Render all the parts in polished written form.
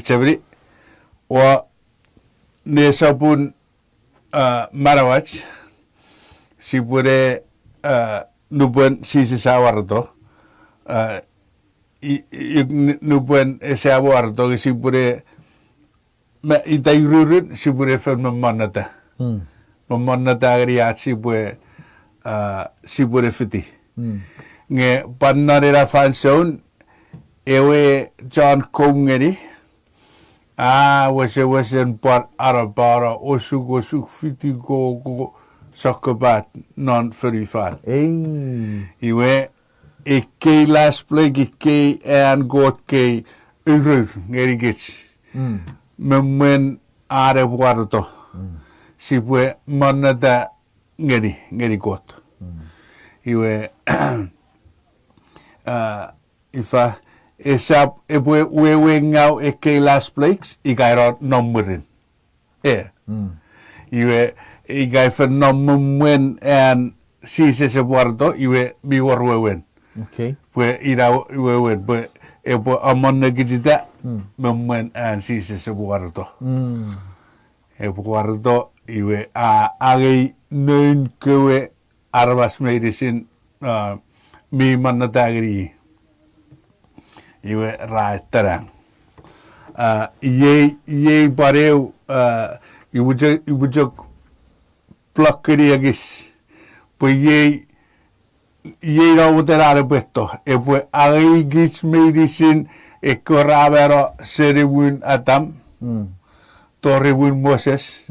Chabri or Nesapun Marawach, Sipure Nuban Sises Awardo, Nuban Esawardo, Sipure Itairun, Sipure from Mamonata. Mamonata Riat Sipure Fiti. Nge Panarera Fanson, Ewe John Tongeni. Was in part Arabara, Osuk Fiti go Soccerbat, non furry fat. Iwe Ekewe last plague Ekewe and got K Uru, Gerigich. Mwemwen Arabuardo. Sipwe Monada Geri got. Iwe if Esap epwe wewe ngau Ekewe last plagues, Igairo no murin. Iwe Igai for no mwemwen and Sises Eduardo, Iwe biwar wewen. Okay. Pwe ira wewen, but epo amon negijida, mwemwen and Sises Eduardo. Eduardo, Iwe angei neun kewe aramas medicine, mi manatagri. Iwe rai terang. Ye bareu iwujak pluckeri agis. Pwe ye rawoterare beto. Epwe agis medicine ekorabero serewun atam. Torewun Moses.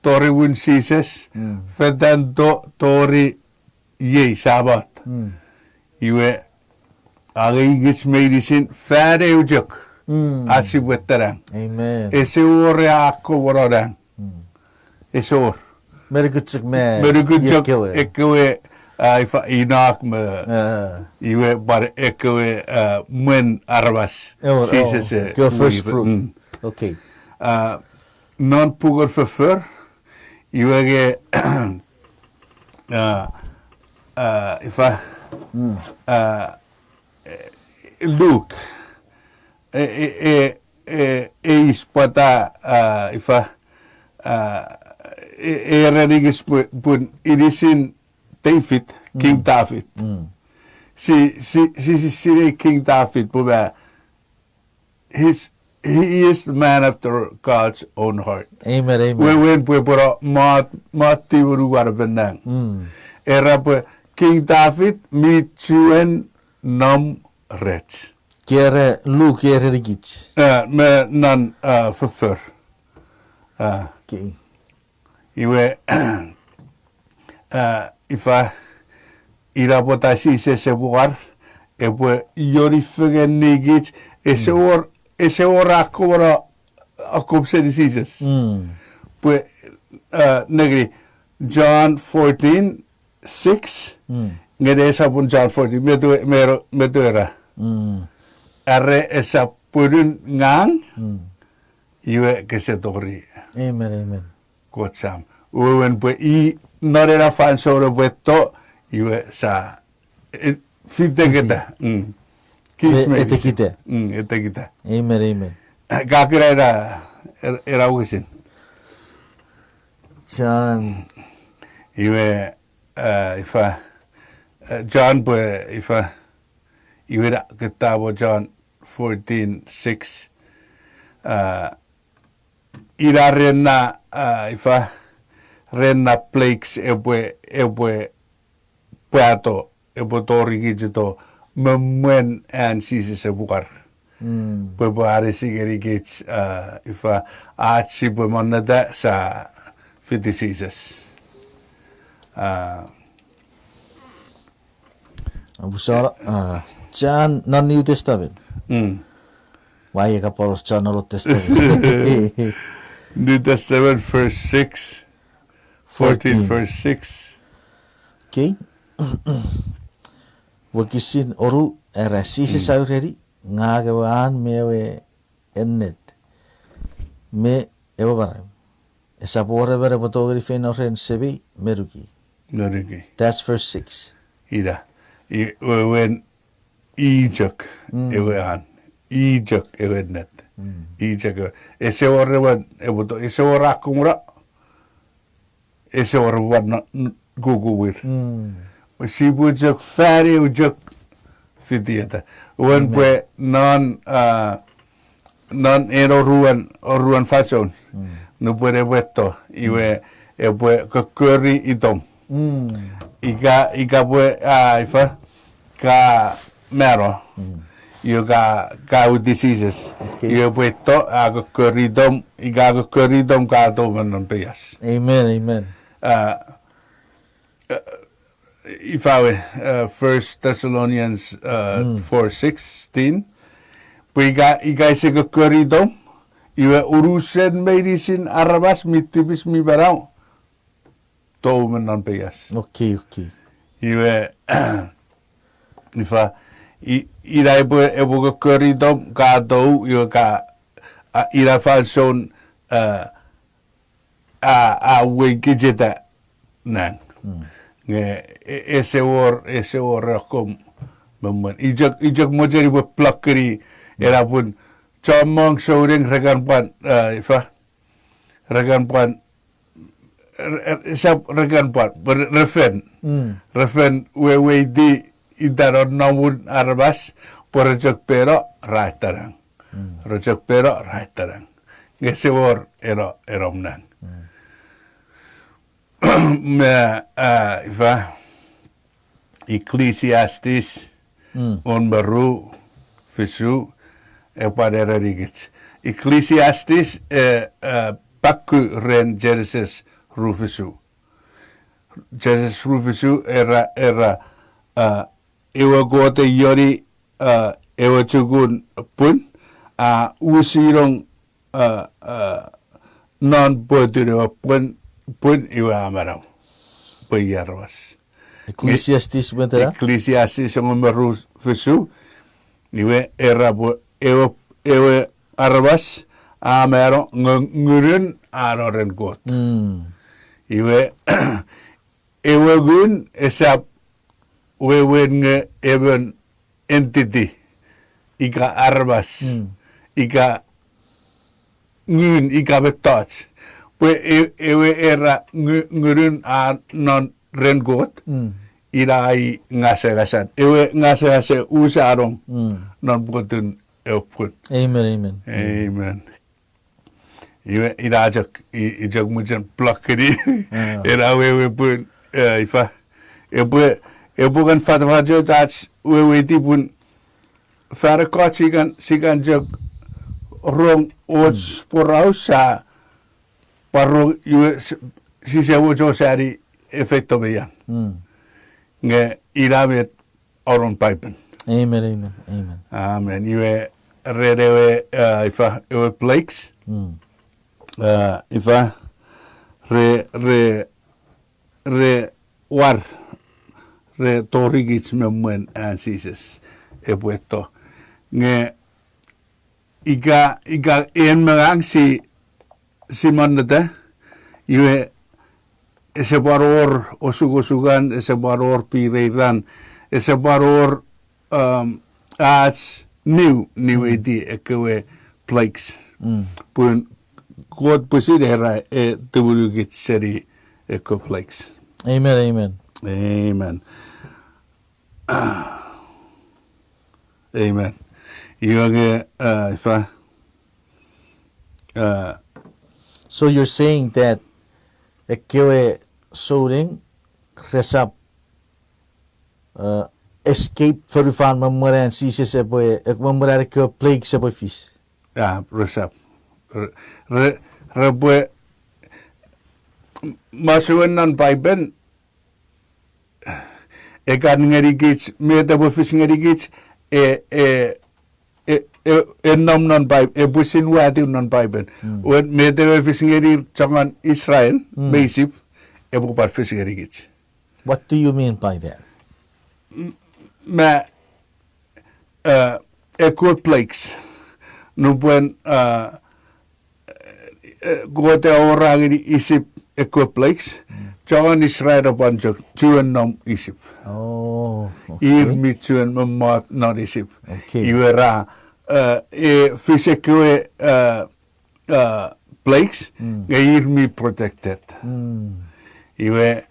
Torewun Sises. Fedando tori ye sabat. Iwe agis medicine fare ujak. Asibweterang. Amen. Esor ako warodang. Esor. Merigutsuk me. Merigutsuk Ekewe ifa inak me. Iwe bar Ekewe mwen aramas. Sises your first fruit. Okay. Non pugur verfur. Iwe ge ifa Luke. Ispata ifa Renigis pun irisin David, King David. Si King David puba he is the man after God's own heart. Amen, amen. When pura mati uru warbenang. Era King David mituen nam rich. Kere Luke kere rigich. Me nan verfur. Okay. Iwe ifa irapota Sises buar epwe yorifegen nigich esor akora akopse Sises. Pwe negri John 14:6. Ngede sabun John 14 medura. Arre esa purun ngang. Iwe kesetori. Amen, amen. Kotsam. Uwen pwe I norera fansoro beto iwe sa fitegeta. Etekite. Etekita. Amen, amen. Kakira era usin. John. Iwe ifa John pwe ifa iwe da ketabo John 14:6. Ira rena ifa rena plagues epwe puato tori gijito mwemwen and Sises buar. Pwe buare sigeri gij ifa achi pwe monada sa fiti Sises. Abusara John non New Testament. Why ka poros John Old Testament. New Testament verse 6. 14 verse 6. Okay. Wakisin oru era Sises aureri ngagawaan mewe ennet. Me ewa bara. Esa bore bere botogri fen oren sebi meruki. Meruki. That's verse 6. Ida. When Ejok ewe an. Ejok ewe net. Ijaka ese orrewan ebuto ese orakumra ese orrewan guguwir si bujak fari ujak fidiata wan pue non oruan fason no puede vueto iwe epwe kakuri idom iga pue ifa ka mero you ga with diseases you puesto aga corridom iga corridom ka to manon peyas Amen. if I 1 Thessalonians 4:16 iga se corridom you urusen medicine aramas mi tipis mi barang to manon peyas Okay. you if ira ebo corridom ka do you ka ira falson a wegijeta nan nge ese or kom memang ijak mojeri bu plakeri era pun comong soring rekan pan ifa rekan pan refen we di idaron namun aramas porojak pero rajtarang rojak pero rajtarang ngese or erom nan ifa Ecclesiastes on baru fisu padera rigit Ecclesiastes pakku ren Genesis rufisu era ewa gote yori ewa chugun pun usirong non bodure pun iwa amarau payarwas Ecclesiastes bentera Ecclesiastes ang maru fisu niwe era ewa arwas amaro ngurin aroren got iwe ewa gun esap wewen nge even entity ika armas ika ngun ika betouch ewe era ngurun a non rengot irai ngase ewe ngase usarong non butun eupun Amen. iwe irajak ijak mujan plakeri era wewe pun ifa epwe kan fatwajo tats wewe ti pun farakot sigan jak rong ots porausa parro iwe si se wojo sari efecto beyan nge irabet oron pipen Amen. amen iwe redewe ifa ewe plagues ifa re torigits mwemwen and Sises epuesto nge iga en merang si manada iwe ese baror osugosugan ese baror pireiran ese baror as new edi ekewe plagues pun God pusidera tubulugit seri eco plagues Amen. Amen. Iwage ifa So you're saying that Ekewe soaring resap escape verifan memoran Sises epwe memoran Ekewe plague sepo fish. resap repwe masuan non pipen ekan ngerigits meta bo fish ngerigits nom non pipe busin wati non pipen when meta bo fish ngerir changan Israel basic ebo par fish ngerigits What do you mean by that? ma equal plagues no buen gote orang isip equal plagues jangan Israel upon juan nom isip Oh, ir mi juan memat non isip Okay. iwera fish Ekewe plagues, me protected. Iwe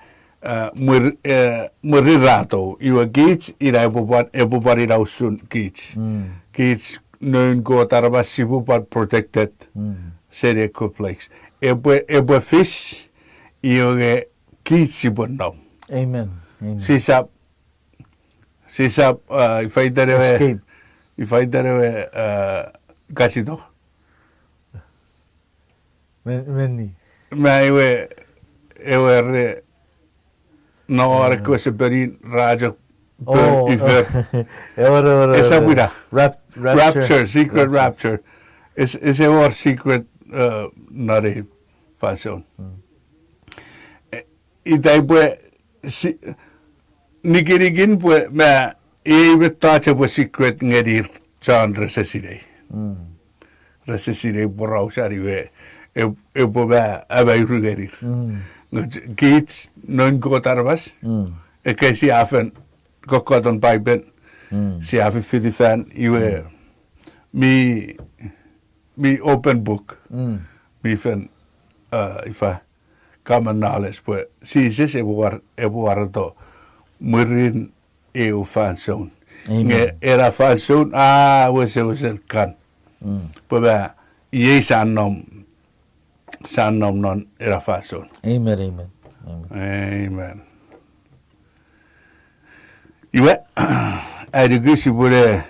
murirato, iwe geets, ira ebobari rausun geets. Geets neun aramas sibubat protected. Sere Ekewe plagues. Epwe fish, iwe geets sibunno. Amen. Amen. Sisap, if I dare Escape. if I dare gachito. Many. Ewe re no arco se berin raja Oh, ifer esa buida rapture secret rapture is our secret nare fashion idai pue nikirigin pue me e tache pue secret ngedir chan resesire resesire borrausari we e boba abai rugerir geets neun aramas e ke si afen kokkodon baiben si afen fidifan iwe mi open book mi fen ifa common knowledge but Sises e war to murin e fan zone nge era fan zone was kan but yes san nom non era fan zone. Amen. Amen. Amen. Iwe, education bude.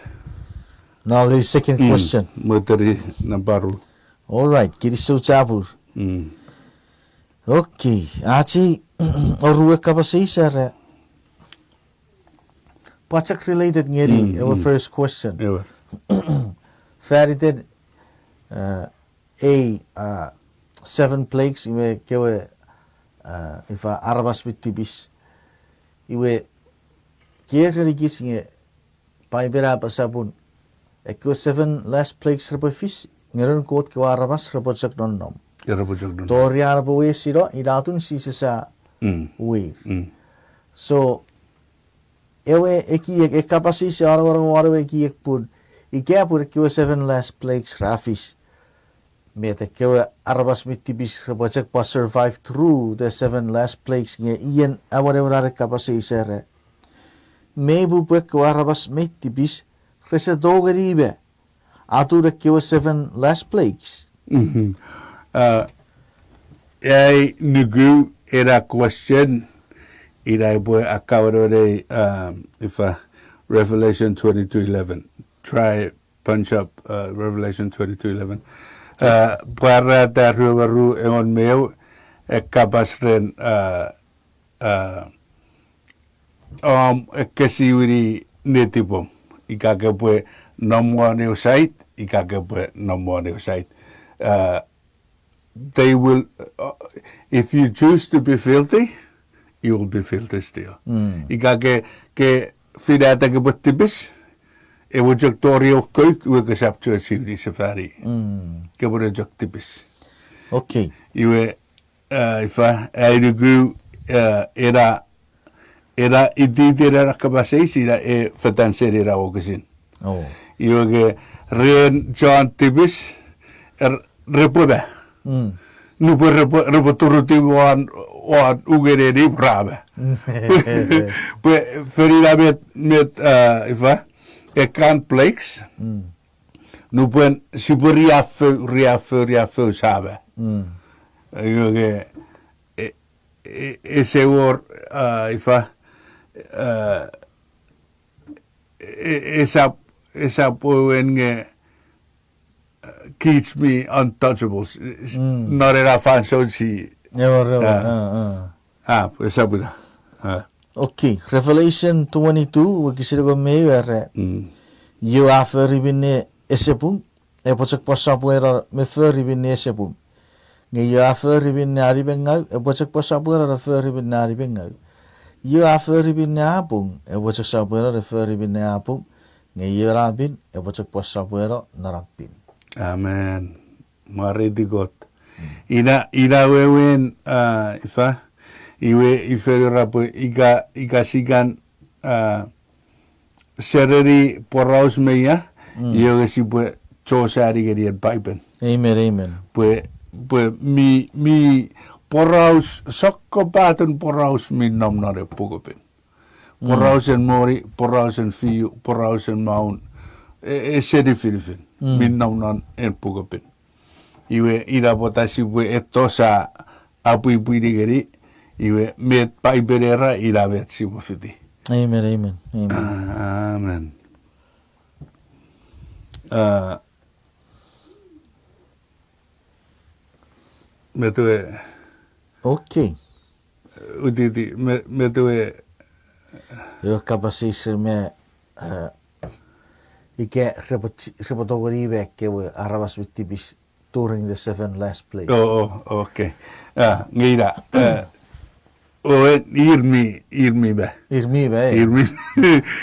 Now the second question. Muteri nabaru. All right. Kiri so chabur. Okay. Achi orue kapasi sir. Pachak related ngeri. Our first question. Ewe. Fairy did a 7 plagues iwe kewe ifa aramas with tipis iwe kere gis nge paibera pasabun eko 7 last plagues rabo fish ngeron kot kewa aramas rabo chak non nom toria rabo we siro idatun sisesa we so ewe eki ekapasi se aro eki ekpun ikapur kewe 7 last plagues rafis Mete kewe aramas mit tipis rebojek pas survive through the 7 last plagues nge ian aware kapasi sere. Mebu pek kewe aramas mit tipis rese dogeribe. Atu de kewe 7 last plagues. Ai nugu era question ira boy akawre if Revelation 22:11 try punch up Revelation 22:11 para daru engon meu kabasren kesiwiri netipom ikake pue nomone site ikake pue nomone site they will if you choose to be filthy you will be filthy still ikake ke fidata ke tipis e wujak torio koik uwe sapcho siwiri safari ke wujak tipis Okay. Iwe ifa airugu era ididira kabasisi ira e fatanseri ra okisin. Oh. Iwe ke ren John tipis repobe. Nupo repo turuti wan ugere di brabe. Pe ferida met ifa e kan plagues. Nupen super riafou sabe. Iwe ke ese wor ifa esa poen nge keeps me untouchables. Not era fan so si. Esa buda. Okay. Revelation 22 wakisiro me were. You afer ibine esepung e pocak posapuera me fer ibine esepung. Nge you afer ibine aribengau e pocak posapuera fer ibine aribengau. You afer ibine apung e pocak sapuera fer ibine apung. Nge you rabin e pocak posapuera narabin. Amen. Mari di God. Ina wewen ifa iwe iferi rapo iga sigan sereri poraus meia Iyo si pwe chosari geri at Bible. Amen. Pwe mi poraus sakko patun poraus mi namnare pugopin. Poraus en mori, poraus en fiu, poraus en maun. Sedi filifin. Mi namnan en pugopin. Iwe ira potasi pwe etosa apui geri. Iwe met Bible ira vet si wafiti. Amen. Amen. Metue. Okay. Uditi metue. Yo kapasisir me ike repotogori kewe aramas with tipis during the 7 last plagues. Oh, okay. Ngira. Irmi ba. Irmi.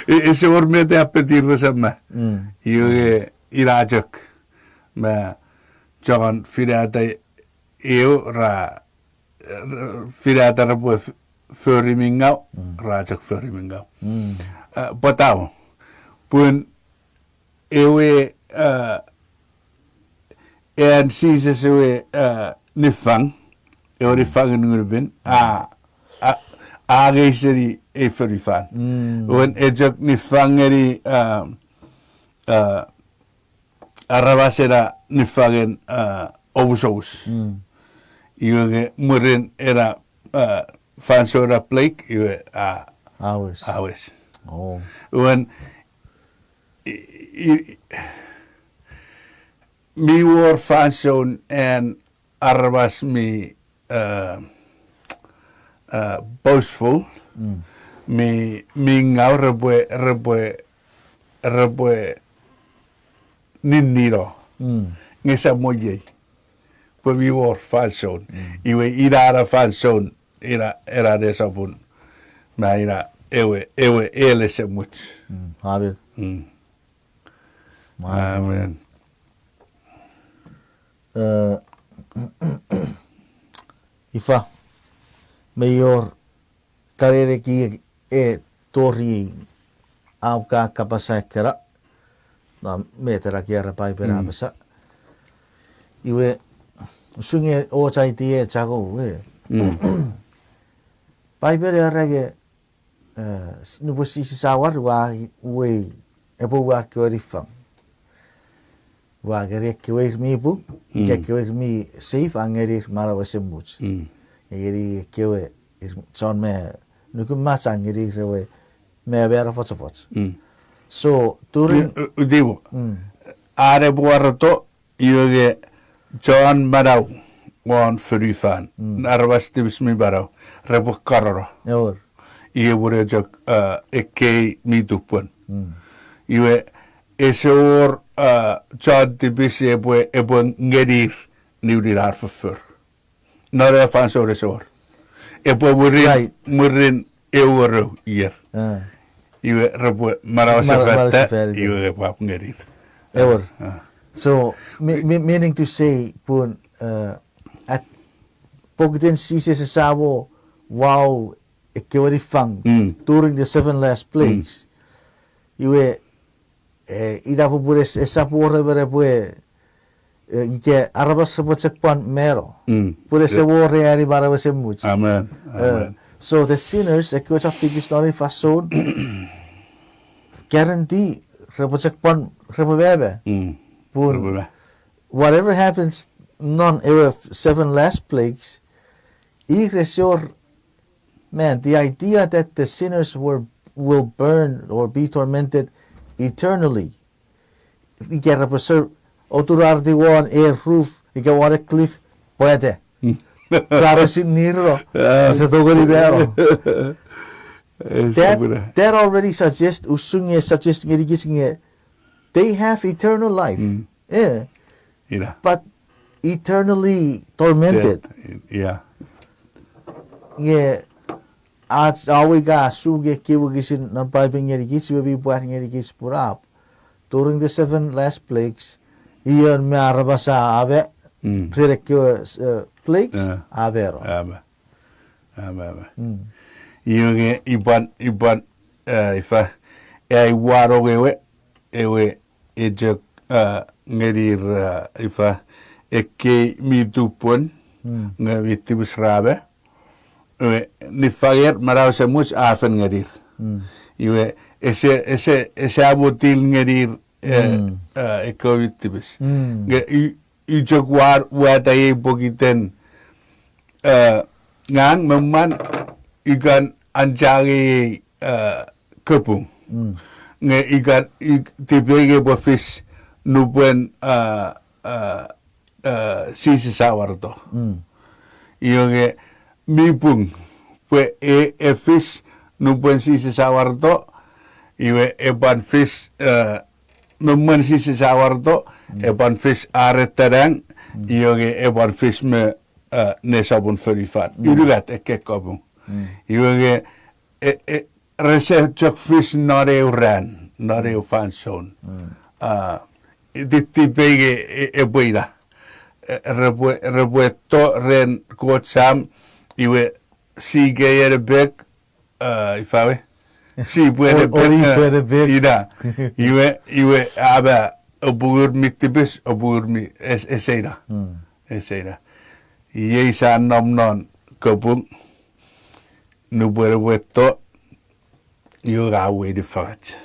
Ese ormete appetir sama. Iuge irajak. Ma jagan firata ra firata rabu förimingau rajak förimingau. Patau. Pun ewe en Sises ewe nifang. Ewe nifang ngurbin. Angei ferifan. Wen ejak nifangeri aramas era nifangen obus. Iwe murin era fansora plek iwe hours. Oh. Wen mi war fanson en aramas mi boastful. Mi ngau repue ninniro. Ngesa moye. Pues mi war fanson. Iwe ira fanson era de sabun. Ma ira ewe ele se much. Amen. Amen. Ifa mayor karere ki tori au ka kapasakera na metera ki ara pai pera basa iwe sunge o chai tie chago we pai pera rage nubo sisi sawar wa we epo wa korifang wa gere kewe mi bu kewe mi safe angeri mara wasemuch Eri kewe John me nuku macang eri rewe me vera fots. So during Udibo. Are buarato iuge John Marau wan frifan. Arvas tipis mi barau. Rebu kararo. Or Iue bure jok Ekewe mi tupwol. Iue assor John tipis epwe ngerir niurir for. Nara fansor assor. Epo murin euro year. Iwe repu marawasafata iwe pap ngerir. Ever. So meaning to say pun at pogden Sises sabo wow Ekewe fang during the 7 last plagues. Iwe ida pupures esapore berepue Ike aramas sepon mero. Pure se wore ari bara se much. Amen. So the sinners Ekewe tipis nori fason guarantee repocekpon repobebe. Pun whatever happens none ever 7 last plagues. Man, the idea that the sinners will burn or be tormented eternally. Ike represerve Oturar di wan roof, ika wan cliff, puede. Claro sin niro, se togoli vero. That already suggests usunge suggests ngirigisnge they have eternal life. Yeah. But eternally tormented. Yeah. Yeah. As awiga suge kiwagisin nan piping ngirigis will be buat ngirigis purap. During the 7 last plagues, iyon me arabasa abe Kewe plagues abero. Abe. Iyon iban ifa waro ewe ejek ngerir ifa Ekewe mi tupwol nge tipis rabe ni fager maraw sa mus afen ngerir iwe ese abotil ngerir Ekewe tipis nge ijek war wataye bogiten ngang memang ikan anjari kepung nge ikan tipege bo fish nubuen Sises sawarto iyo nge mipung pwe fish nubuen Sises sawarto iwe eban fish memang Sises sawarto eban fish areterang iyo nge eban fish me nesabun ferifat irugat ekekabung iyo nge rese chok fish nare uran nare ufan son ditipege epwe rebueto ren kotsam iwe si geyere bek ifawe si puede bek ida iwe aba obur mi tipis obur mi eseira iye sa nomnon kebung nu rebueto yo gawe di fat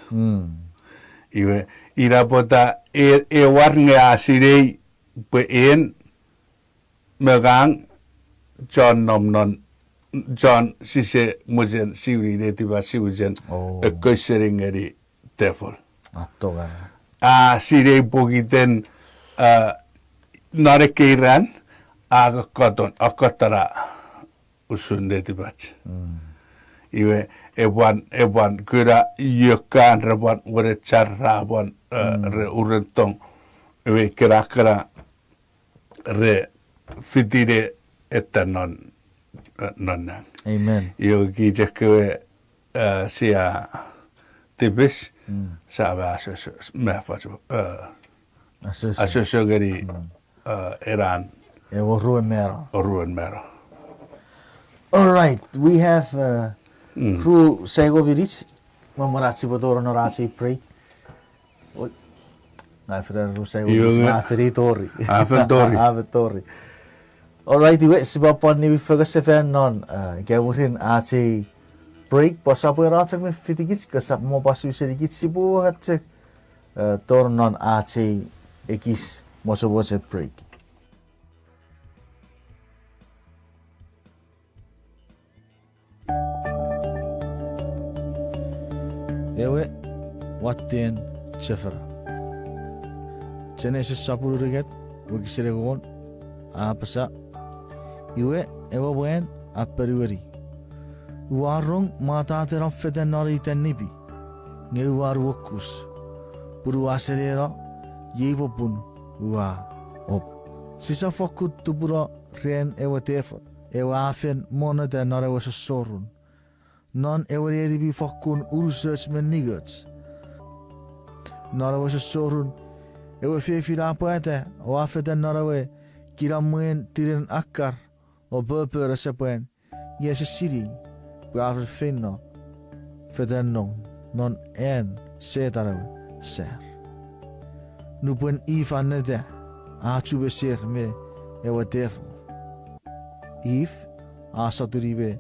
iwe ira pota warnge asirei peen megang John nomnon John sise mujen siwi de tiba siwjen koisering eri tefol atogan sirei pogiten narekiran koton akotara usunde tibach iwe eban kura yokan reban wore charra bon re urentong iwe kira re fitire etanon nonna amen yo ki jekewe sia tipis saba mefajo assor gari Iran ruin mero. All right, we have through sego virich mamoratsi bodoro no ratsi pray. Na fere ru sego na fere tori. Tori. All right, we sibapon ni fagasefen non gawurin ati break posapo ratsak me fitigits kasap mo pasu sedikit sibu hatse tornon ati ekis mosobo se break. Ewe watten chefra Genesis sapulu riget wigisire gon apasa iwe ewa wen aperiweri warung mata teram feden nori tenibi nge war wokus puru aserera yevo pun wa op sisa fokut tubura ren ewa tefa ewa afen mona de nore was sorun non ewareri bi fokkun research men nigets nora was sorun ewa fefi rapoete o afeten nora we kiramuen tiren akkar o purpura sepien yes city braver finno feten non en setarawe ser nu puen ifan nede a chube ser me ewa tef if a saturibe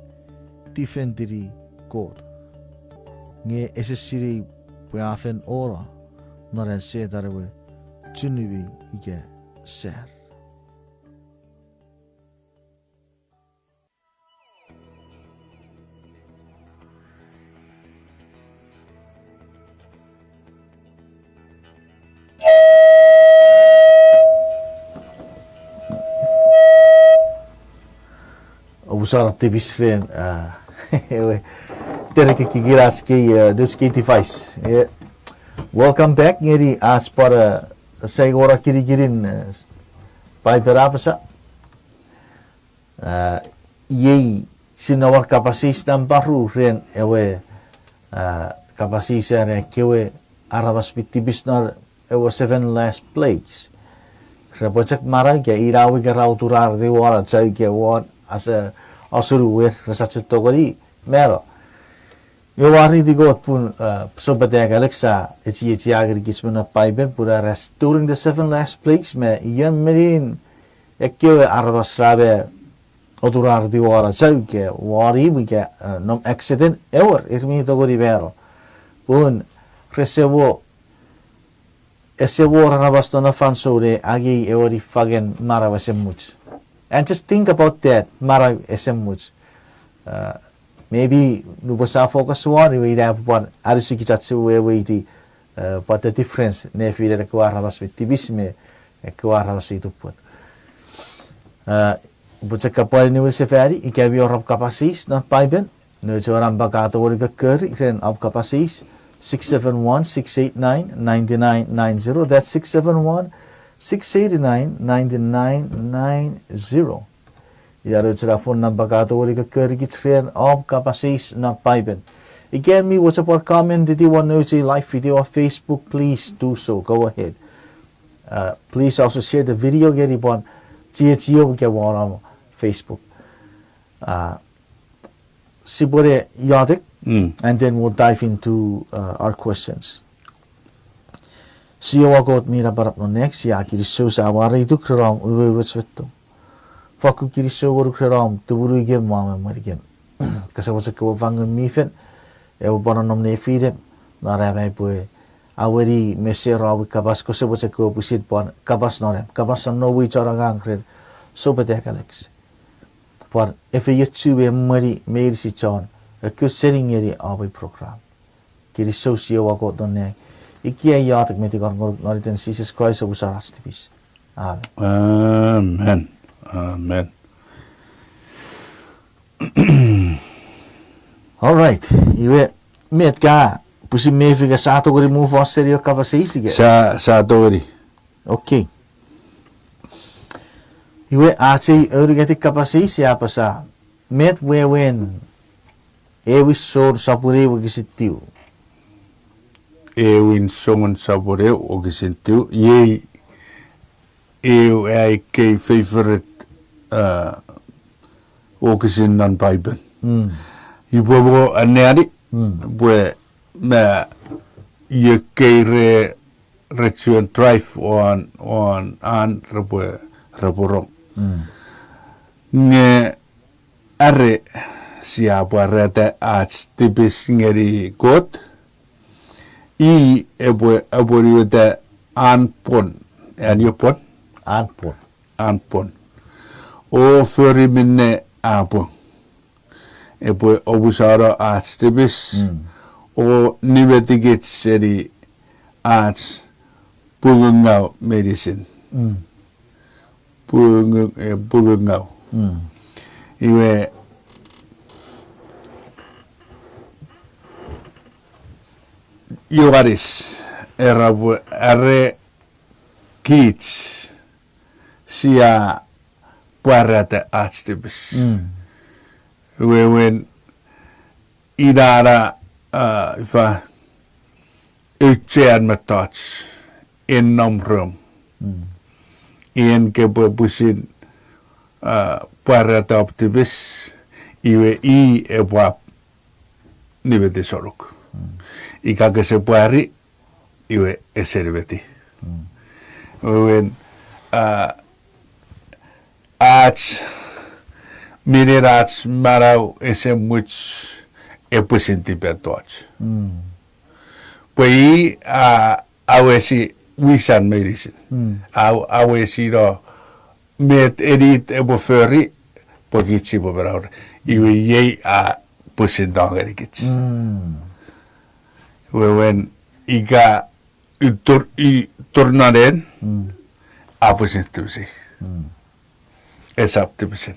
tifentiri God. Nge esesiri puafen ora noren setarawe chunibi ige ser. Abusar tipis ren ewe tereke kigiratski dutski device. Welcome back ngeri as para segora kirigirin pai perapasa. Yei sinawar kapasis dan baru ren ewe kapasis ren kewe aramas tipis nar ewe 7 last plagues. Rabocak marai ke irawi ke rauturar de wara chai ke won as a assor wer resatu togori mero Yo wari di got pun sobateg Alexa eti agri kismena paiben pura restoring the 7 last plagues me murin Ekewe aramas rabe odurar di wara chauke wari wike nom accident ever irmi togori vero pun rese ese aramas to na fansore agi eori fagen mara wesemuch. And just think about that mara esemuch. Maybe nubasa focus one we have one arisi kichatsu we di but the difference ne fire ko aramas with tipis me ko aramas itu pun. Buca kapal ni wese feri ikabi orang kapasis not paiben no orang bagato warga keri kren ab kapasis 671-689-9990 that's 671-689-9990 Yaro phone number gato warga keri kren ab kapasis not paiben again me what's up or comment did you want to see live video on Facebook please do so go ahead please also share the video get it on GHO get one on Facebook. Sibore Yadik, and then we'll dive into our questions. Siya wagot mira barap no next ya kiriso sa awari itu kram uwe wetweto. Faku kiriso waru kram tuburu igem mama marigem. Kasa wasa ko vangun mifen e ubana nomne fide na rabai poe aweri mesera wi kabas ko se wasa ko pusit pon kabas norem kabas no wi charagang kred so betek Alex. For if you tube mari mail si chon a ku setting eri abai program kiri socio wagot don ne ikia yatak meti kon noriten Sises Christ of usaras tipis amen amen all right iwe met ka pusi mefiga sato gori move on serio kapasisi ge sa dori okay iwe ache urigati kapasisi apa sa met mwemwen ewi sor sapure wagisitiu ewin songon sapure wagisitiu ye ai ke favorite wagisin non bible ibo aneri bwe na ye ke return drive on an raborong nge are siapa rata ats tipis ngeri got I epwe da anpon pon o feri minne apo epwe obusara ats tipis o nivetigit seri ats pungungau medicine pungungau iwe Yogaris are kids sia parata archtibus when idara ifa auchean matots in nomrum in kebusin parata optibus iwe epwa nibete sorok ika que se puari iwe eserveti when ats minerats marau ese much epusinti petoch poi awesi wisan medicine awesi ro met edit eboferi pokichi bobraur iwe ye pusin dogerikic when iga tornaren apusintusi esaptipisin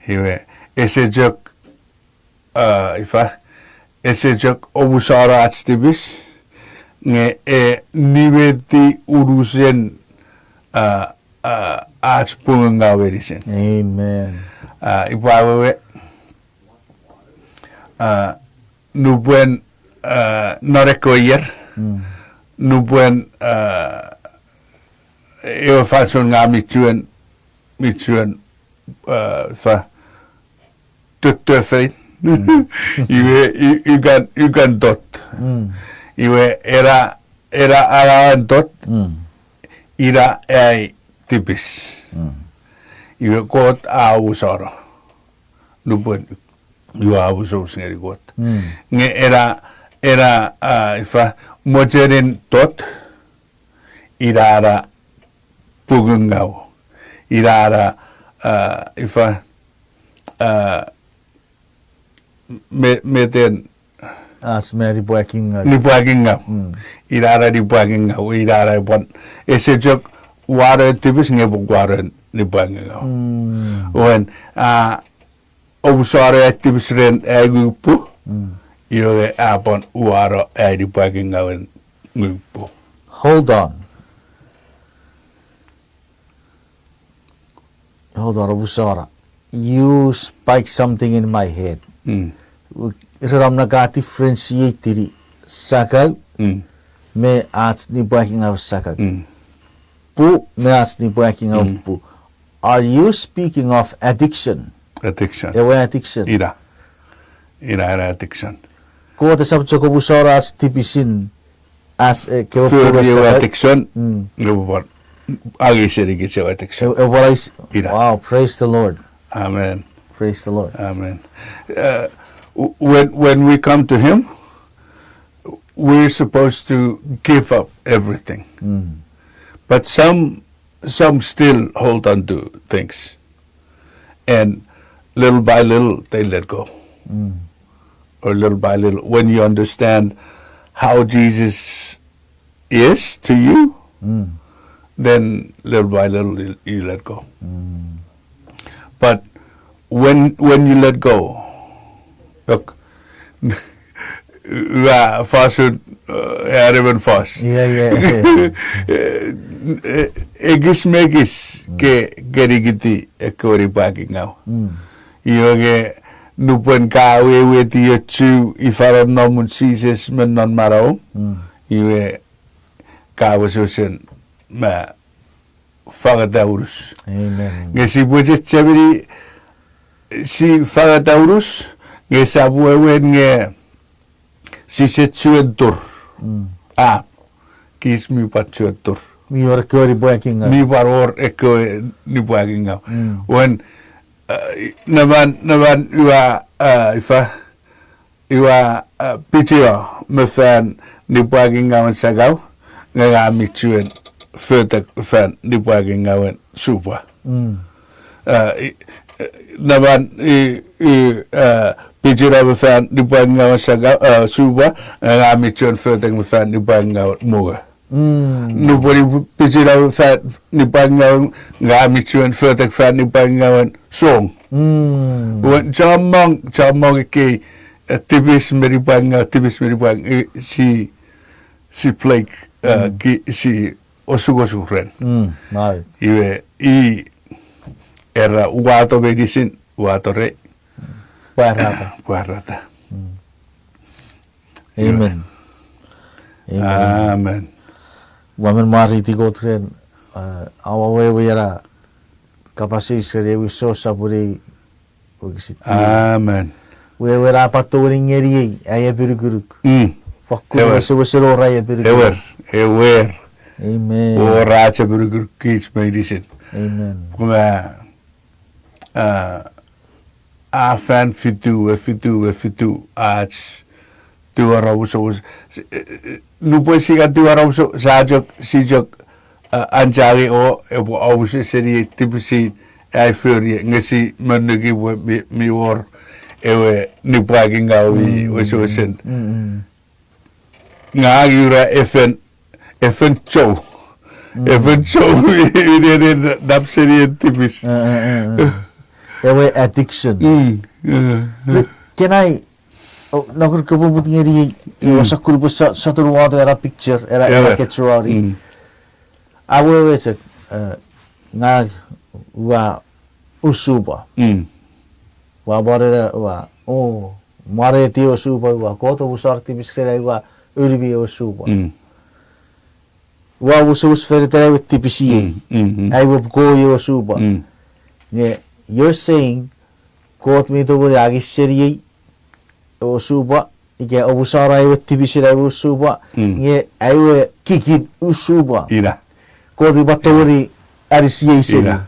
hiwe ese jok ifa ese jok obusara atstibis nge niveti urusen atspunga verisen amen ipawe nubuen norekoyer nubuen eu faço nga mituen fa tutefein you can dot. Iwe era arawan dot. Ira ai tipis. Iwe kot auchean. Nupun you auchean ngeri kot. Nge era ifa modern dot. Ira pugungau. Ira ifa meten As Mary Buaking. Nipuagingau. Ira nipuagingau. Ira bon. Ese jok water tipis ngebuk water nipuagingau. When obusare tipis ren agupu. Yoge apon water nipuagingau ngupu. Hold on, Obusara. You spike something in my head. Ram naga differentiate tiri sakau me arts ni breaking out sakau. Pu me arts ni breaking out pu. Are you speaking of addiction? Addiction. Ewe addiction. Ira addiction. Ko te sab choko Obusara as tipisin as kewe För addiction. Ngubon. Agi serigi chewa addiction. Wow, praise the Lord. Amen. Praise the Lord. Amen. When we come to Him, we're supposed to give up everything. But some still hold on to things, and little by little they let go, or little by little. When you understand how Jesus is to you, then little by little you let go. But when you let go, look, fast even fast. Yeah. Egis megis ke gerigiti ekori pagi ngau. Yoge nupen kawe weti yachu ifaron nomun Sises menon marau. Yoge kawe susen ma fagadaurus. Amen. Ngesi budget chabiri si fagadaurus ngesabu ewen nge sisetsuentur. Kis mi patsuentur. Mi or kewe breaking out. Mi baror ekewe ni buaging ngau. When naman iwa pitio me fan ni buaging ngau sagau nga mi tsuen further fan ni buaging ngau super. Naman pitio me fan ni buaging ngau sagau super nga mi tsuen further me fan ni buaging ngau moga. Nobody pitched out fat ni bangau nga mituen further fat ni bangau song. When jamong ke tipis meri bang si play ki si osugosu ren. Right. Iwe era wato medicine wato re Buarata. Amen. Amen. Wamen mari ti go tren awawe wera kapasi sere we so saburi ogisiti. Amen. We wera patoring eri ay biruguruk. Fakku Ewer. se ro ray biruguruk. Ewer. Amen. O racha burger kids medicine. Amen. Kuma a fan fitu ach tu arauso no puede siga tu arauso sajok anjari o auche serie tipisi ai furie ngesi manegi mi wor ewe ni bragging gawi so sen nga yura efen show ini dap serie tipis Ewe addiction. Can I nakur kabubut ngeri wasakur busa satu wado era picture era kechuari. Awe wecek nga wa usuba. Wa borera wa mare ti usuba wa koto busar ti biskera wa urbi usuba. Wa usus fertere with tipisi. I will go you usuba. You're saying quote me to go agi serie o suba ike obusara iwe tipis iwe suba nge iwe kikit usuba ira ko di batori arisiye ise ira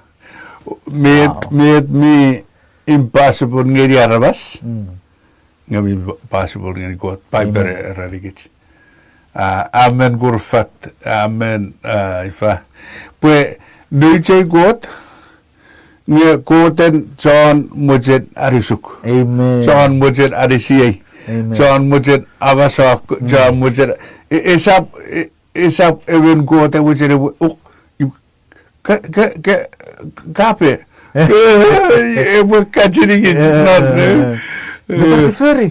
me impossible ngeri aramas ngami possible ngeri got piper rarigich amen gurfat amen ifa pue nuche got nge goten John mujet arisuk amen John mujet arisiye amen John mujet avasak John mujet isap even gote mujet kape epwe kachirigi nan betul feri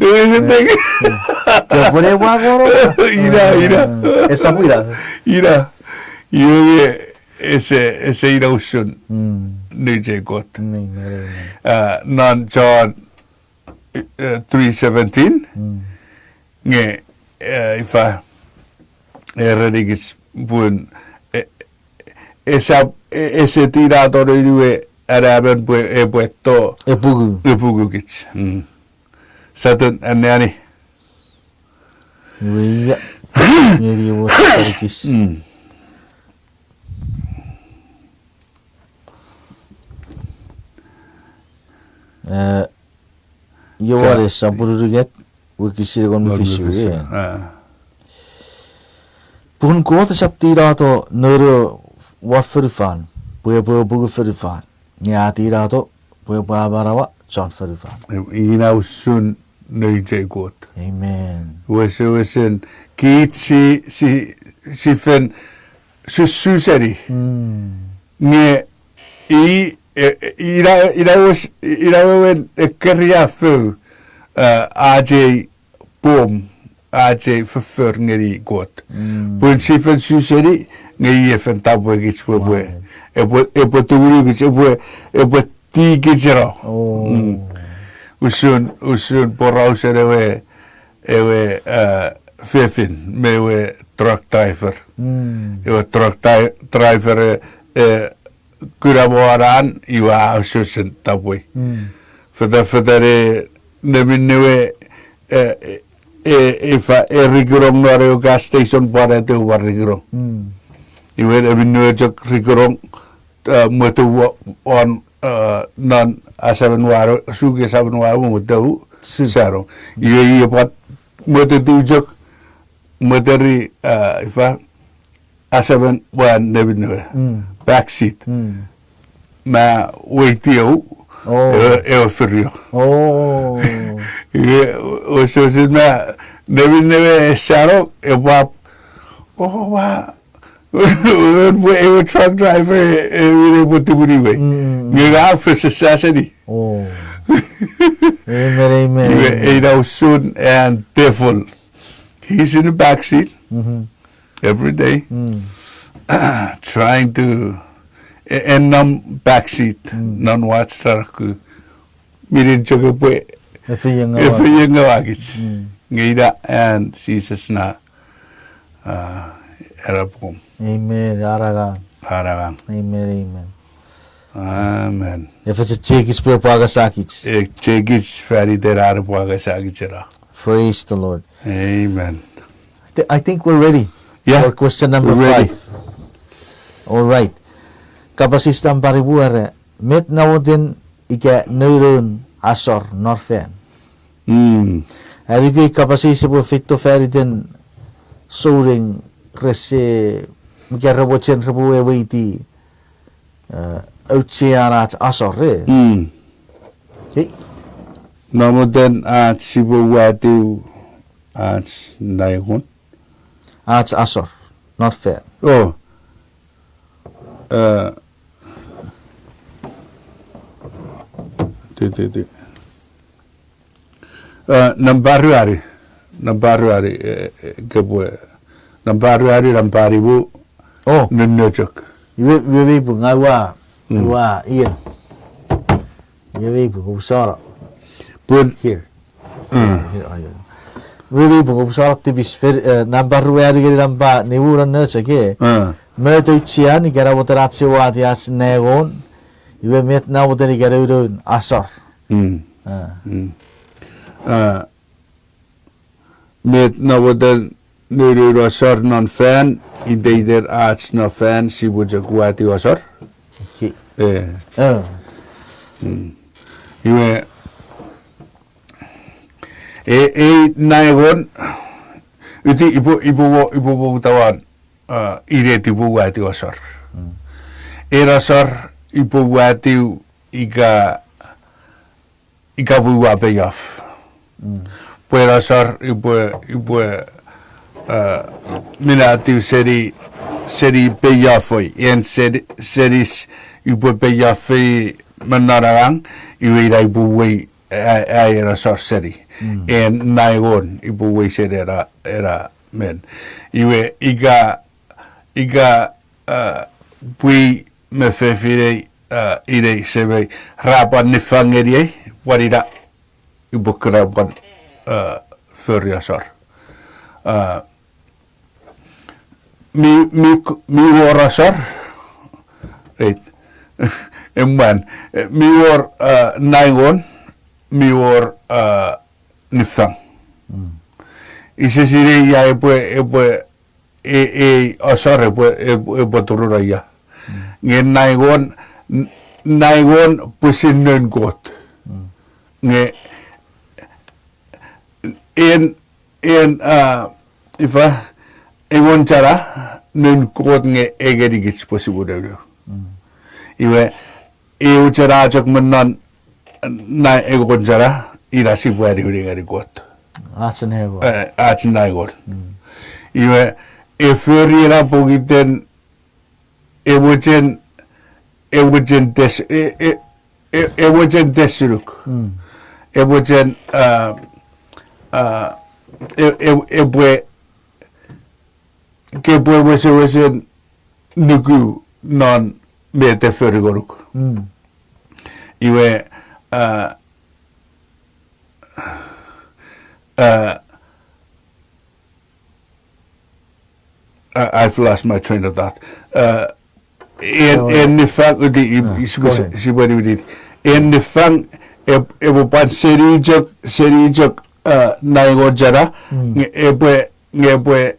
boleh wagoro ira esa puira ira yoge ese ira usun nije got nan John 3:17 nge ifa eradigis bun ese tirado riwe araben puesto epugu kich satun anani iya ngeri wo tarikis yo wale saburuget wikisir kon fishu pun ko ta saptirado noro wafirfan puya bugu firfan nya tirado puya barawa John firfan ina usun nije got amen wesen kichi si fen suseri nge ira wen Riafou angei bom angei verfer ngeri got pun si fen suseri nge fen tabwe gich bwe epwe tulu gich epwe ti gichero usun porauser ewe fefin mewe truck driver ewe truck driver kuraboaran iwa usun tabwe federe newe ifa rigurong nore gas station pare te warigurong iwe newe jok rigurong mutu on non asaben waro suge saben waro mutu saro iye pat mutu tujok muteri ifa asaben wan newe backseat ma waitio eu ferio iye oso ma newe saro e wap wa we truck driver we put we you got for necessity amen you know soon and devil he's in the back seat every day trying to and back seat non watch taraku mirin choke pue if you ngawagich ngida and Sises na erapom amen aragan amen amen if it's a chekis pue pagasakich chekis fari derar pagasakich praise the Lord amen I think we're ready for question number 5 all right kapasistan paribuare met nawodin ike neun assor norfen Arivi kapasisi po fito feriten soring rese garrabochen rabu ewaiti auchean assor okay namoden at sibu watu at neun assor not fair nambaruari kewe nambaruari namparibu nunojok iwe bu ngawa ian iwe bu usara pun here iwe bu usara tipis nambaruari gari namba niwuran nojake meto chian igara botaratse wadias neun iwe met na botari gari urun assor met nawadan nuru assor non fan ideider arts no fan si bujak wati assor Okay. iwe naigon uti ibu tawan ire tibu wati assor assor ibu wati ika buwa payoff puede assor ibu minati seri payoff en seris ibu payoff manarang iwe ibu way assor seri en naigon ibu way seri era men iwe iga pui me fefire ire sebe rapan nifangeri warida ibu kerapan för assor mi war assor mwemwen mi war naigon mi war nifang isesiri ya epwe assor epwe turura ya nge naigon pusin neun got nge en ifa egon cara neun got nge egeri gits possible iwe cara ajak menan na egon cara ira si buari ngari got Atun hego. Atun naigon iwe efurira pogiten ewojen desruk ewojen epwe kepwe wesen nuku non mete förigoruk iwe I've lost my train of thought. En nifang udi sibari udi. En nifang ebupan serijok naigon jara ngebwe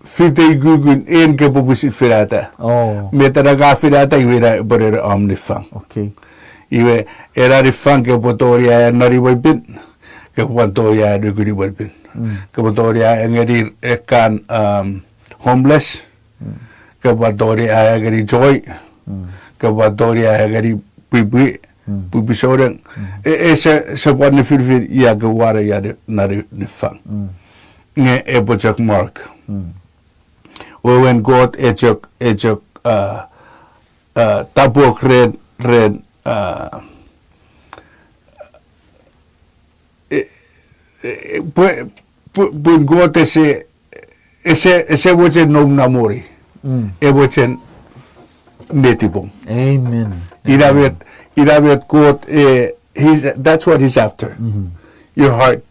fite gugun en kebubusit firata. Oh. Metaraga firata iwira borere nifang. Okay. Iwe era nifang kebutoria nari walpin kebutoria nuguri walpin. Kebutoria ngeri ekan homeless kebatori aya gari joy kebatori aya gari pipi soreng sebuah nifir ya gewara ya nari nifang nge ebojak mark when God ejok tabok ren pun God ese wochen nom namori wochen metibong Amen. iravet God that's what he's after your heart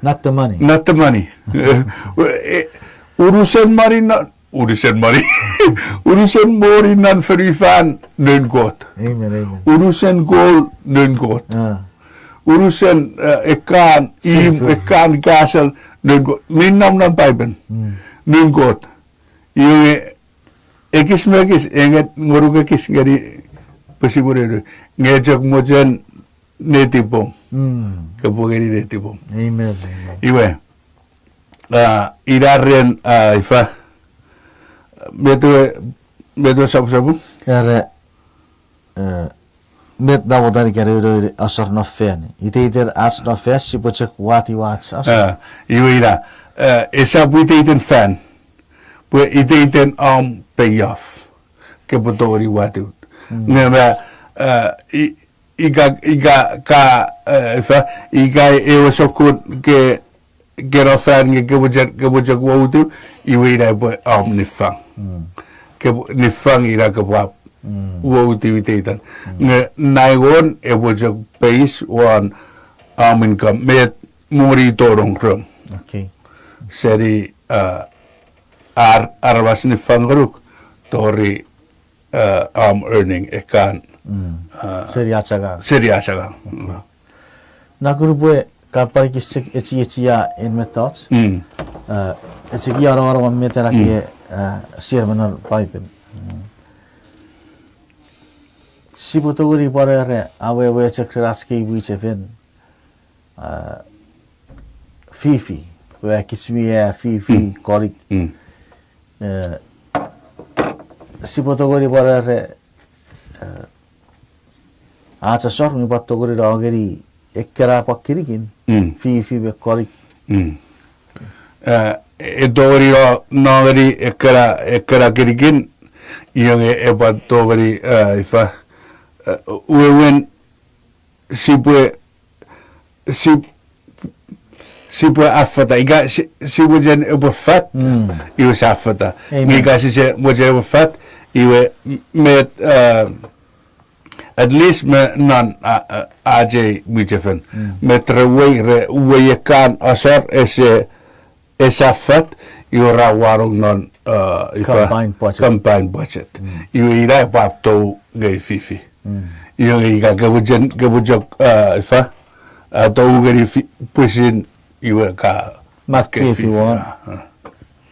Not the money. not the money urusan mori nan ferifan neun God Amen. urusan gol neun God urusan ekan gasel neun God minam nan Bible neun God yung ekis enget ngorugekis ngari pasigurero ngejak mojen netipong kapogeri netipong Amen. iwe iraren ifa meto sabu Kare met dawo dari kare ro assor no fene. Ite as no fes si bocek wati wats assor. iwe ira esa buiten fan pu iten payoff kepotori watu ngeba iga ifa iga sokun ke gerofan ke bujak wautu iwe ira pu nifang ke nifang ira ke wap wautu iten naigon bujak base one income met muri torong krom Okay. seri aramas nifang garuk tori earning ekan Seri atsaga. seri asaga Nakuru bue kapari kisik eci in methods. Eci orang metera ke sir menor pipen. Si botoguri borere awe cekraski wicheven. Fifi, where kismi fifi korik. Si botoguri borere assor mi botoguri rogeri ekkera pakirikin. Fifi be korik. Dori o nogeri ekkera kirikin. Ionge ebat dogeri ifa. Mwemwen sipwe affata iga sipwe jen fat iwe affata iga sise moje fat iwe met at least me non angei muchefen met re kan assor ese affat iwe ra warung non ifa combined budget iwe ira papto gay fifi iwe iga gabujok ifa atau gari pusin iwe ka Market one.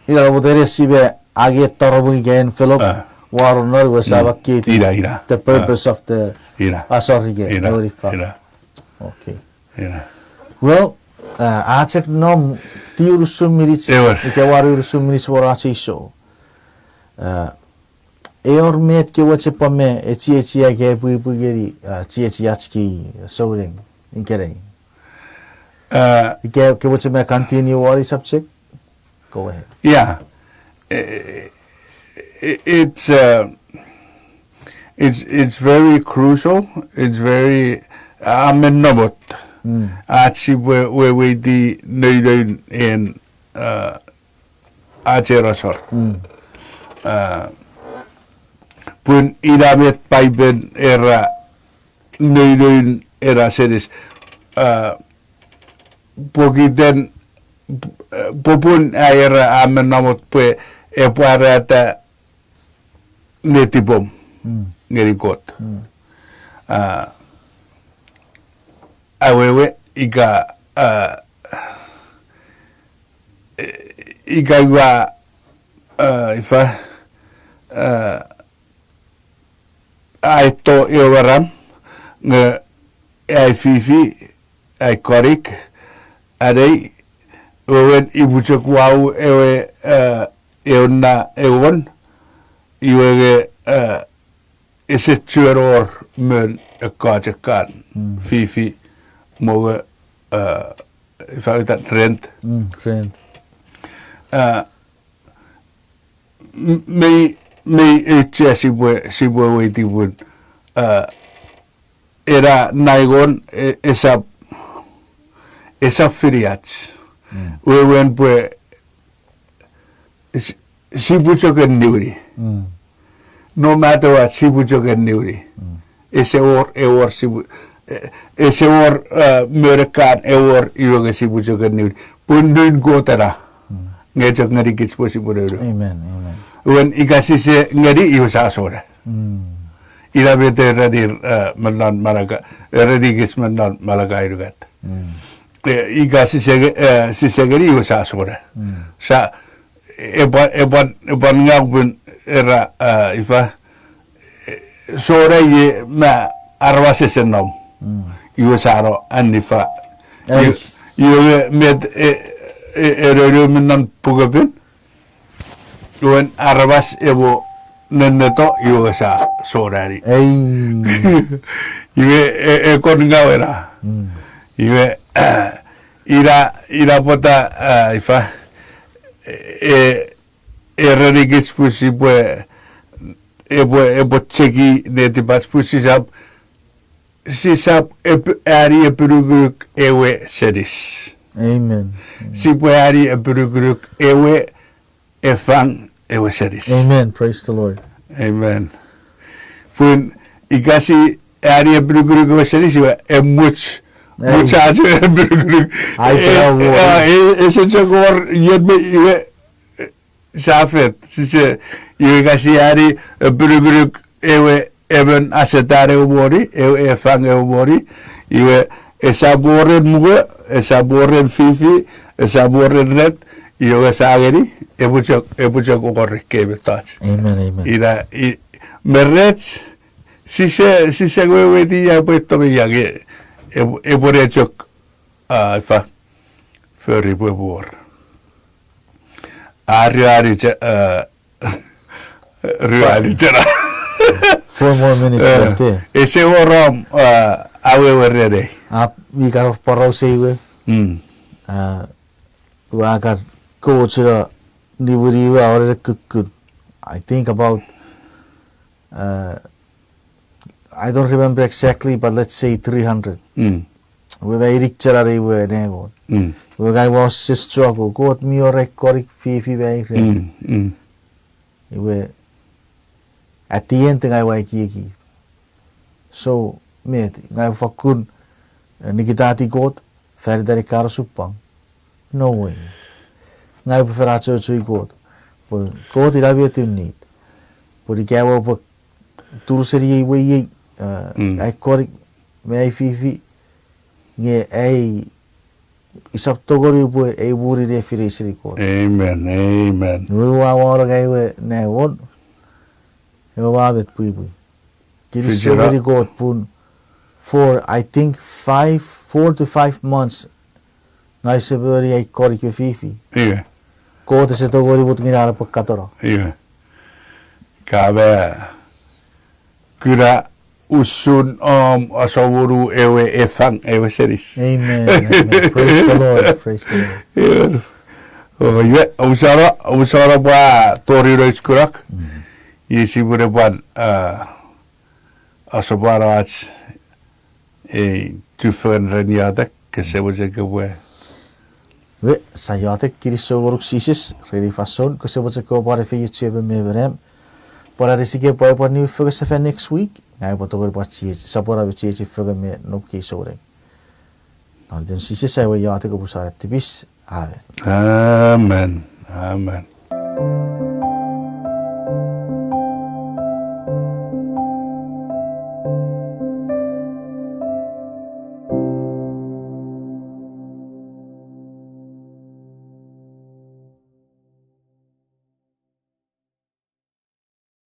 Ira botere sibe age torobu gen Philip warunor was abakit. Ira. The purpose of the assor again. Ira. Okay. Ira. Well, acek nom tiur sumiris ikewaru sumiris warachi show. Eor met ke wache pame eci age bugeri eci atski soring inkere. Ke wache me continue wari subject. Go ahead. Yeah. It's very crucial. It's very amenobot. Actually, we the neun in assor. Pun idamet paiben era neun era series. Pokiten popun era amenobot pe eparata netibom ngerikot. Awewe iga iwa ifa aito ewaram nge ai fifi ai korik adei wewen ibuchok wau ewe eonna ewon iwege ese tueror men kajekan fifi moge ifa dat rent me eche sibwe weti bun era naigon esa firiach wewen pue sibucho ken niuri no matter what sibucho ken niuri ese or sibu ese or merekan or iwoge sibucho ken niuri pun neun gotera ngejok ngari kits possible Amen. when igasise ngari iwasa assor ira bete radir manan malaga redi kits manan malaga irugat igasise ngari iwasa assor sa eban ngabun era ifa sore ye ma aramas senom iwasaro anifa you med erero minan pugapin when aramas evo neneto iwasa sorari iwe ekon ngawera iwe ira pota ifa ererigis pusi pue ebo cheki neti bats pusi sab ari epuruguruk ewe seris. Amen. Si pue ari epuruguruk ewe efang ewe seris. Amen. Praise the Lord. Amen. Pun ikasi ari epuruguruk ewe seris iwe muchacho epuruguruk. Ese chokor yedme iwe Shafet, sise iwe kasi ari epuruguruk ewe even asetare ubori ewe efang ewe ubori iwe esa boren mua, esa boren fifi, esa boren red, iyo esa ageri, ebuchak ukore kewe touch. Amen. Ira, merets, sise wewe di ya puesto me yage, eborechok, fa, furry bor. Ari, jara. 4 more minutes left there. Ese oram, awe werere. We got off Parose. I got coach Niburi or cook. I think about I don't remember exactly, but let's say 300. We were richer we never. We guy was just struggle. Got me or record fifi way. We at the end I like yiki. So mate, I for kun Nikitati got Ferdinand Karasupang. No way. Ngai prefer to got. But got it I to need. But the guy over Turseri way I call it may fifi. Yeah, isap togori boy a woody referee got. Amen. We want a guy with now one. You have it, Pui. Did you so very good pun for I think 4 to 5 months. Nice very I call it fifi. Yeah. Go to Setogori would get out of Catoro. Yeah. Kabe Kura usun asawuru ewe efang ewe series. Amen. Praise the Lord. Oh yeah, usara ba tori roich kurak. Yesi bude ban asabarach tufen reniadak kese waje kewe. We sayatek kirisogoruk Sises really fason kese waje ko bare fe YouTube meverem. Para risike boy for new focus for next week. I want to go about Sapora with Chichi Fugger me no case over. Now then, Sises, I will yard to go to tipis. Amen.